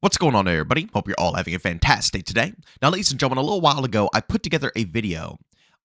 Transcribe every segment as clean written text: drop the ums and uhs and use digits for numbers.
What's going on, everybody? Hope you're all having a fantastic day today. Now, ladies and gentlemen, a little while ago, I put together a video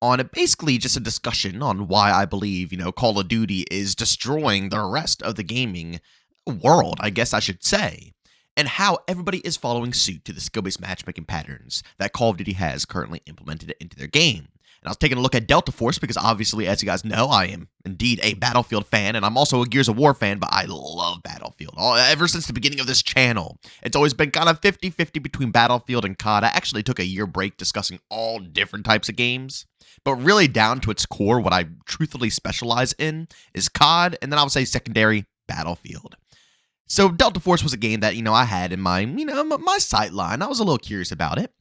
on basically just a discussion on why I believe, Call of Duty is destroying the rest of the gaming world, I guess I should say, and how everybody is following suit to the skill-based matchmaking patterns that Call of Duty has currently implemented into their game. And I was taking a look at Delta Force because obviously, as you guys know, I am indeed a Battlefield fan, and I'm also a Gears of War fan, but I love Battlefield. Ever since the beginning of this channel, it's always been kind of 50-50 between Battlefield and COD. I actually took a year break discussing all different types of games, but really down to its core, what I truthfully specialize in is COD, and then I would say secondary, Battlefield. So Delta Force was a game that, I had in my, my sight line. I was a little curious about it.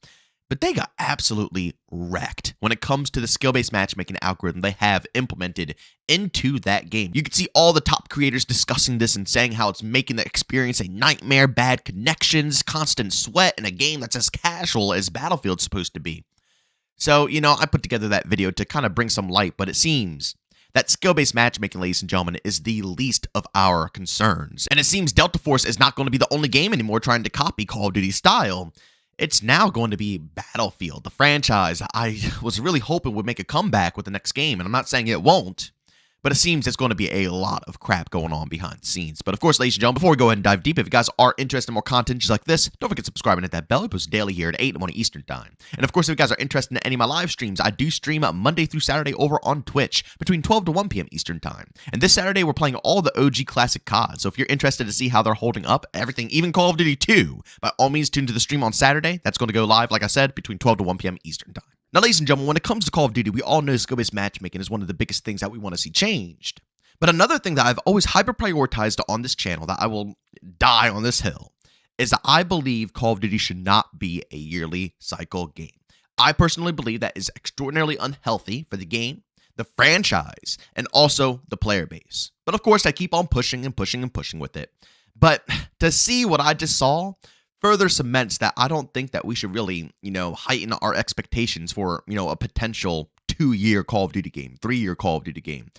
But they got absolutely wrecked when it comes to the skill-based matchmaking algorithm they have implemented into that game. You can see all the top creators discussing this and saying how it's making the experience a nightmare, bad connections, constant sweat, in a game that's as casual as Battlefield's supposed to be. So, I put together that video to kind of bring some light, but it seems that skill-based matchmaking, ladies and gentlemen, is the least of our concerns. And it seems Delta Force is not going to be the only game anymore trying to copy Call of Duty style. It's now going to be Battlefield, the franchise I was really hoping would make a comeback with the next game, and I'm not saying it won't, but it seems there's going to be a lot of crap going on behind the scenes. But of course, ladies and gentlemen, before we go ahead and dive deep, if you guys are interested in more content just like this, don't forget to subscribe and hit that bell. We post daily here at 8 in the morning Eastern Time. And of course, if you guys are interested in any of my live streams, I do stream Monday through Saturday over on Twitch between 12 to 1 p.m. Eastern Time. And this Saturday, we're playing all the OG classic COD. So if you're interested to see how they're holding up, everything, even Call of Duty 2, by all means, tune to the stream on Saturday. That's going to go live, like I said, between 12 to 1 p.m. Eastern Time. Now, ladies and gentlemen, when it comes to Call of Duty, we all know skill-based matchmaking is one of the biggest things that we want to see changed. But another thing that I've always hyper-prioritized on this channel, that I will die on this hill, is that I believe Call of Duty should not be a yearly cycle game. I personally believe that is extraordinarily unhealthy for the game, the franchise, and also the player base. But of course, I keep on pushing and pushing and pushing with it. But to see what I just saw further cements that I don't think that we should really, heighten our expectations for, a potential 2-year Call of Duty game, 3-year Call of Duty game.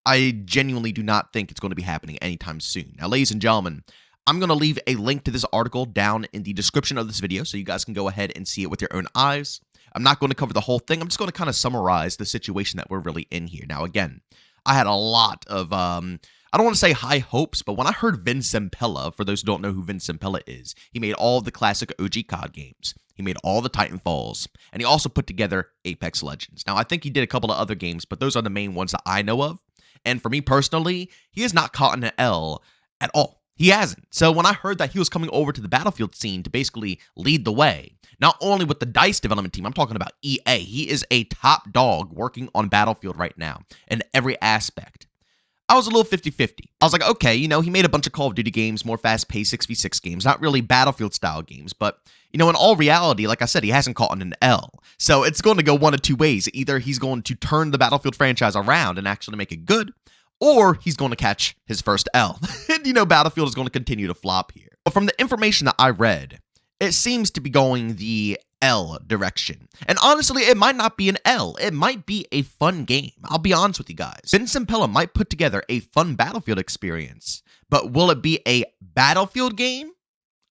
I genuinely do not think it's going to be happening anytime soon. Now, ladies and gentlemen, I'm going to leave a link to this article down in the description of this video so you guys can go ahead and see it with your own eyes. I'm not going to cover the whole thing. I'm just going to kind of summarize the situation that we're really in here. Now, again, I had a lot of, I don't want to say high hopes, but when I heard Vince Zampella, for those who don't know who Vince Zampella is, he made all of the classic OG COD games. He made all the Titanfalls, and he also put together Apex Legends. Now, I think he did a couple of other games, but those are the main ones that I know of. And for me personally, he has not caught an L at all. He hasn't. So when I heard that he was coming over to the Battlefield scene to basically lead the way, not only with the DICE development team, I'm talking about EA. He is a top dog working on Battlefield right now in every aspect. I was a little 50-50. I was like, okay, he made a bunch of Call of Duty games, more fast-paced 6v6 games, not really Battlefield-style games, but, in all reality, like I said, he hasn't caught an L. So it's going to go one of two ways. Either he's going to turn the Battlefield franchise around and actually make it good, or he's going to catch his first L. And, Battlefield is going to continue to flop here. But from the information that I read, it seems to be going the L direction. And honestly, it might not be an L. It might be a fun game. I'll be honest with you guys. Vince Zampella might put together a fun Battlefield experience, but will it be a Battlefield game?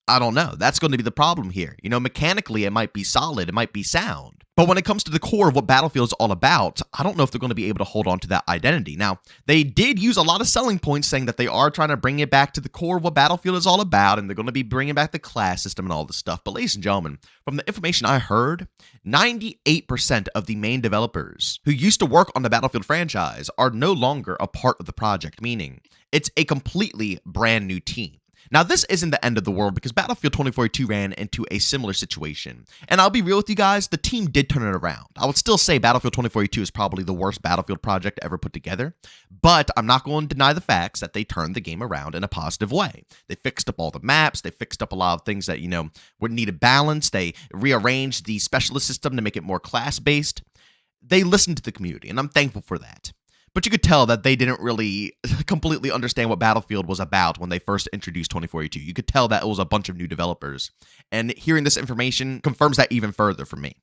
I don't know. That's going to be the problem here. Mechanically, it might be solid. It might be sound. But when it comes to the core of what Battlefield is all about, I don't know if they're going to be able to hold on to that identity. Now, they did use a lot of selling points saying that they are trying to bring it back to the core of what Battlefield is all about, and they're going to be bringing back the class system and all this stuff. But ladies and gentlemen, from the information I heard, 98% of the main developers who used to work on the Battlefield franchise are no longer a part of the project, meaning it's a completely brand new team. Now, this isn't the end of the world because Battlefield 2042 ran into a similar situation. And I'll be real with you guys, the team did turn it around. I would still say Battlefield 2042 is probably the worst Battlefield project ever put together, but I'm not going to deny the facts that they turned the game around in a positive way. They fixed up all the maps, they fixed up a lot of things that, would need a balance, they rearranged the specialist system to make it more class-based. They listened to the community, and I'm thankful for that. But you could tell that they didn't really completely understand what Battlefield was about when they first introduced 2042. You could tell that it was a bunch of new developers. And hearing this information confirms that even further for me.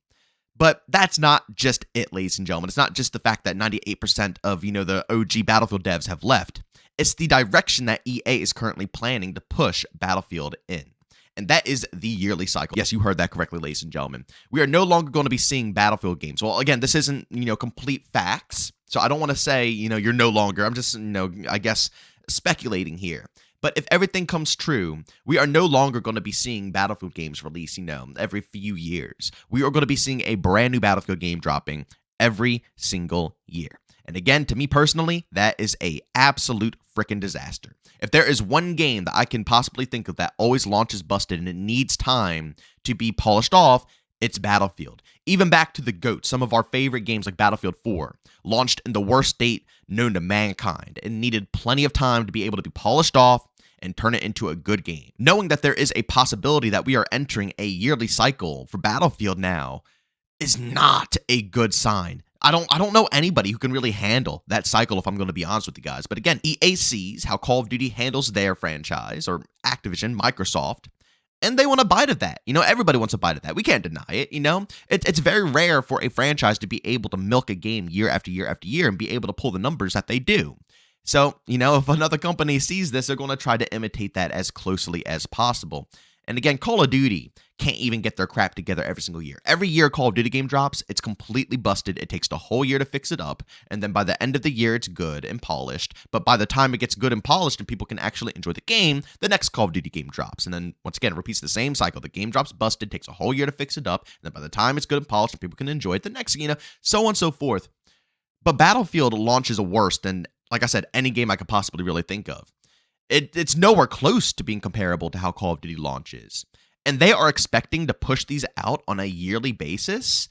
But that's not just it, ladies and gentlemen. It's not just the fact that 98% of, the OG Battlefield devs have left. It's the direction that EA is currently planning to push Battlefield in. and that is the yearly cycle. Yes, you heard that correctly, ladies and gentlemen. We are no longer going to be seeing Battlefield games. Well, again, this isn't, complete facts, so I don't want to say, you're no longer. I'm just, I guess, speculating here. But if everything comes true, we are no longer going to be seeing Battlefield games release, every few years. We are going to be seeing a brand new Battlefield game dropping every single year. And again, to me personally, that is a absolute freaking disaster. If there is one game that I can possibly think of that always launches busted and it needs time to be polished off, it's Battlefield. Even back to the GOAT, some of our favorite games like Battlefield 4 launched in the worst state known to mankind and needed plenty of time to be able to be polished off and turn it into a good game. Knowing that there is a possibility that we are entering a yearly cycle for Battlefield now is not a good sign. I don't know anybody who can really handle that cycle, if I'm going to be honest with you guys. But again, EA sees how Call of Duty handles their franchise, or Activision, Microsoft, and they want a bite of that. Everybody wants a bite of that. We can't deny it, It's very rare for a franchise to be able to milk a game year after year after year and be able to pull the numbers that they do. So, if another company sees this, they're going to try to imitate that as closely as possible. And again, Call of Duty can't even get their crap together every single year. Every year a Call of Duty game drops, it's completely busted. It takes the whole year to fix it up. And then by the end of the year, it's good and polished. But by the time it gets good and polished and people can actually enjoy the game, the next Call of Duty game drops. And then, once again, it repeats the same cycle. The game drops busted, takes a whole year to fix it up. And then by the time it's good and polished and people can enjoy it, the next, so on and so forth. But Battlefield launches worse than, like I said, any game I could possibly really think of. It's nowhere close to being comparable to how Call of Duty launches. And they are expecting to push these out on a yearly basis.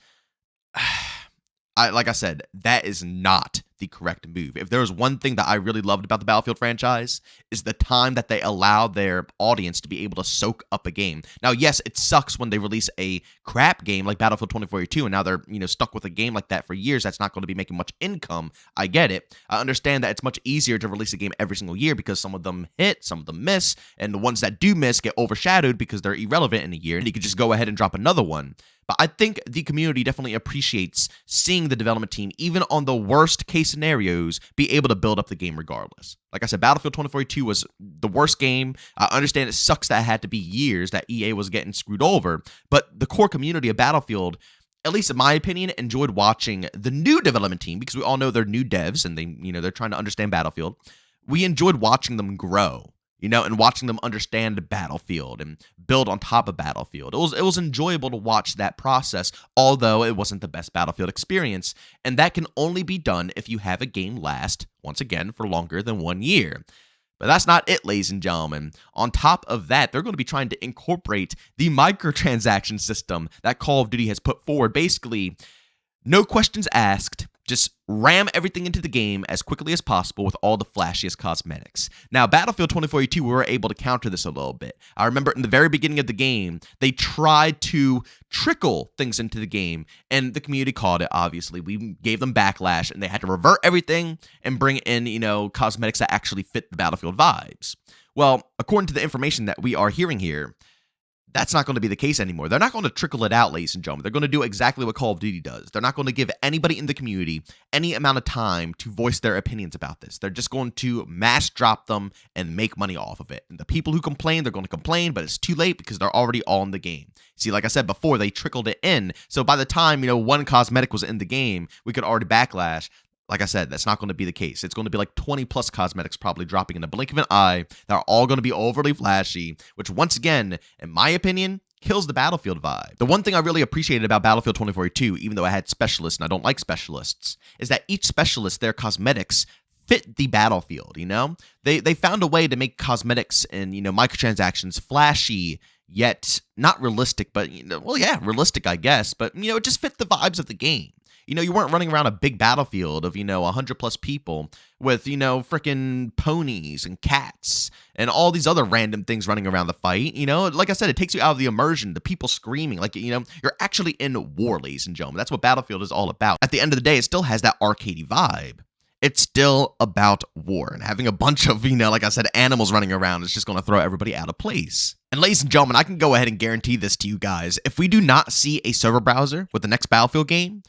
Like I said, that is not the correct move. If there was one thing that I really loved about the Battlefield franchise, is the time that they allow their audience to be able to soak up a game. Now, yes, it sucks when they release a crap game like Battlefield 2042, and now they're stuck with a game like that for years that's not going to be making much income. I get it. I understand that it's much easier to release a game every single year because some of them hit, some of them miss, and the ones that do miss get overshadowed because they're irrelevant in a year, and you could just go ahead and drop another one. But I think the community definitely appreciates seeing the development team, even on the worst case scenarios, be able to build up the game regardless. Like I said, Battlefield 2042 was the worst game. I understand it sucks that it had to be years that EA was getting screwed over, but the core community of Battlefield, at least in my opinion, enjoyed watching the new development team, because we all know they're new devs and they're trying to understand Battlefield. We enjoyed watching them grow. And watching them understand Battlefield and build on top of Battlefield. It was enjoyable to watch that process, although it wasn't the best Battlefield experience. And that can only be done if you have a game last, once again, for longer than 1 year. But that's not it, ladies and gentlemen. On top of that, they're going to be trying to incorporate the microtransaction system that Call of Duty has put forward. Basically, no questions asked. Just ram everything into the game as quickly as possible with all the flashiest cosmetics. Now, Battlefield 2042, we were able to counter this a little bit. I remember in the very beginning of the game, they tried to trickle things into the game, and the community called it, obviously. We gave them backlash, and they had to revert everything and bring in, cosmetics that actually fit the Battlefield vibes. Well, according to the information that we are hearing here, that's not going to be the case anymore. They're not going to trickle it out, ladies and gentlemen. They're going to do exactly what Call of Duty does. They're not going to give anybody in the community any amount of time to voice their opinions about this. They're just going to mass drop them and make money off of it. And the people who complain, they're going to complain, but it's too late because they're already all in the game. See, like I said before, they trickled it in. So by the time, one cosmetic was in the game, we could already backlash. Like I said, that's not going to be the case. It's going to be like 20 plus cosmetics probably dropping in the blink of an eye. They're all going to be overly flashy, which once again, in my opinion, kills the Battlefield vibe. The one thing I really appreciated about Battlefield 2042, even though I had specialists and I don't like specialists, is that each specialist, their cosmetics, fit the Battlefield, They found a way to make cosmetics and, microtransactions flashy, yet not realistic, but, realistic, I guess. But, it just fit the vibes of the game. You weren't running around a big battlefield of, 100 plus people with, freaking ponies and cats and all these other random things running around the fight. Like I said, it takes you out of the immersion, the people screaming, like, you're actually in war, ladies and gentlemen. That's what Battlefield is all about. At the end of the day, it still has that arcadey vibe. It's still about war, and having a bunch of, like I said, animals running around is just going to throw everybody out of place. And ladies and gentlemen, I can go ahead and guarantee this to you guys. If we do not see a server browser with the next Battlefield game,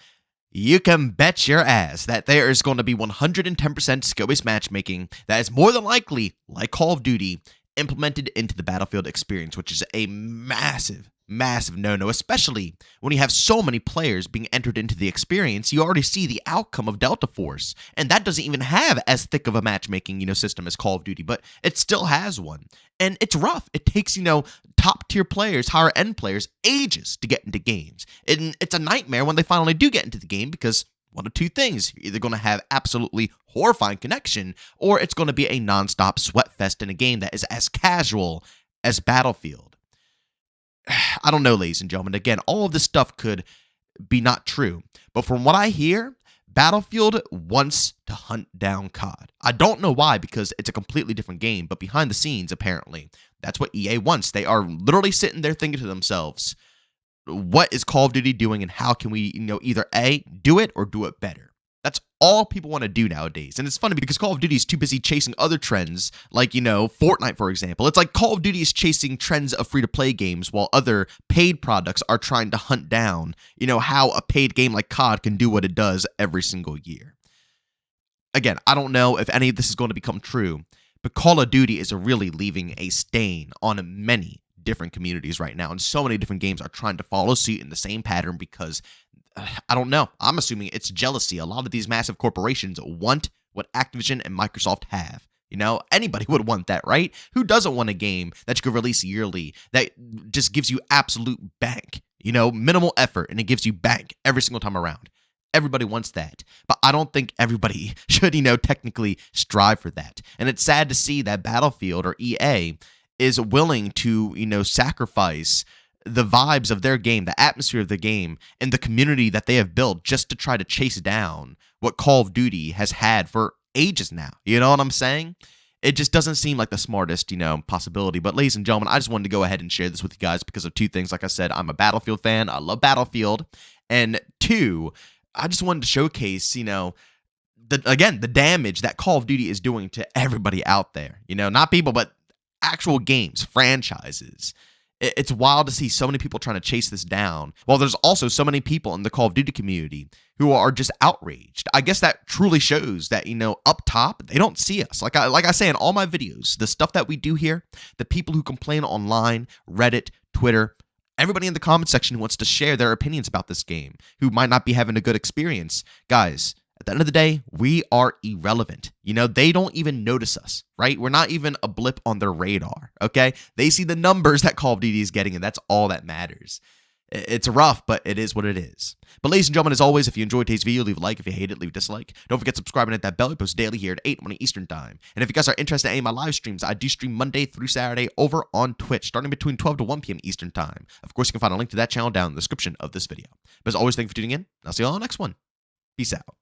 you can bet your ass that there is going to be 110% skill-based matchmaking that is more than likely, like Call of Duty, implemented into the Battlefield experience, which is a massive no-no, especially when you have so many players being entered into the experience. You already see the outcome of Delta Force, and that doesn't even have as thick of a matchmaking, system as Call of Duty, but it still has one. And it's rough. It takes, top-tier players, higher-end players, ages to get into games. And it's a nightmare when they finally do get into the game because one of two things. You're either going to have absolutely horrifying connection, or it's going to be a nonstop sweat fest in a game that is as casual as Battlefield. I don't know, ladies and gentlemen. Again, all of this stuff could be not true. But from what I hear, Battlefield wants to hunt down COD. I don't know why, because it's a completely different game. But behind the scenes, apparently, that's what EA wants. They are literally sitting there thinking to themselves, what is Call of Duty doing, and how can we, either A, do it or do it better? That's all people want to do nowadays. And it's funny because Call of Duty is too busy chasing other trends, like, Fortnite, for example. It's like Call of Duty is chasing trends of free-to-play games while other paid products are trying to hunt down, how a paid game like COD can do what it does every single year. Again, I don't know if any of this is going to become true, but Call of Duty is really leaving a stain on many different communities right now, and so many different games are trying to follow suit in the same pattern because I don't know. I'm assuming it's jealousy. A lot of these massive corporations want what Activision and Microsoft have. Anybody would want that, right? Who doesn't want a game that you could release yearly that just gives you absolute bank, minimal effort, and it gives you bank every single time around? Everybody wants that. But I don't think everybody should, technically strive for that. And it's sad to see that Battlefield or EA is willing to, sacrifice the vibes of their game, the atmosphere of the game, and the community that they have built just to try to chase down what Call of Duty has had for ages now. You know what I'm saying? It just doesn't seem like the smartest, possibility. But ladies and gentlemen, I just wanted to go ahead and share this with you guys because of two things. Like I said, I'm a Battlefield fan. I love Battlefield. And two, I just wanted to showcase, the damage that Call of Duty is doing to everybody out there. Not people, but actual games, franchises. It's wild to see so many people trying to chase this down, while there's also so many people in the Call of Duty community who are just outraged. I guess that truly shows that, up top, they don't see us. Like I say in all my videos, the stuff that we do here, the people who complain online, Reddit, Twitter, everybody in the comment section who wants to share their opinions about this game, who might not be having a good experience. Guys, at the end of the day, we are irrelevant. They don't even notice us, right? We're not even a blip on their radar, okay? They see the numbers that Call of Duty is getting, and that's all that matters. It's rough, but it is what it is. But ladies and gentlemen, as always, if you enjoyed today's video, leave a like. If you hate it, leave a dislike. Don't forget to subscribe and hit that bell. We post daily here at 8 morning Eastern Time. And if you guys are interested in any of my live streams, I do stream Monday through Saturday over on Twitch, starting between 12 to 1 p.m. Eastern Time. Of course, you can find a link to that channel down in the description of this video. But as always, thank you for tuning in. I'll see you all on the next one. Peace out.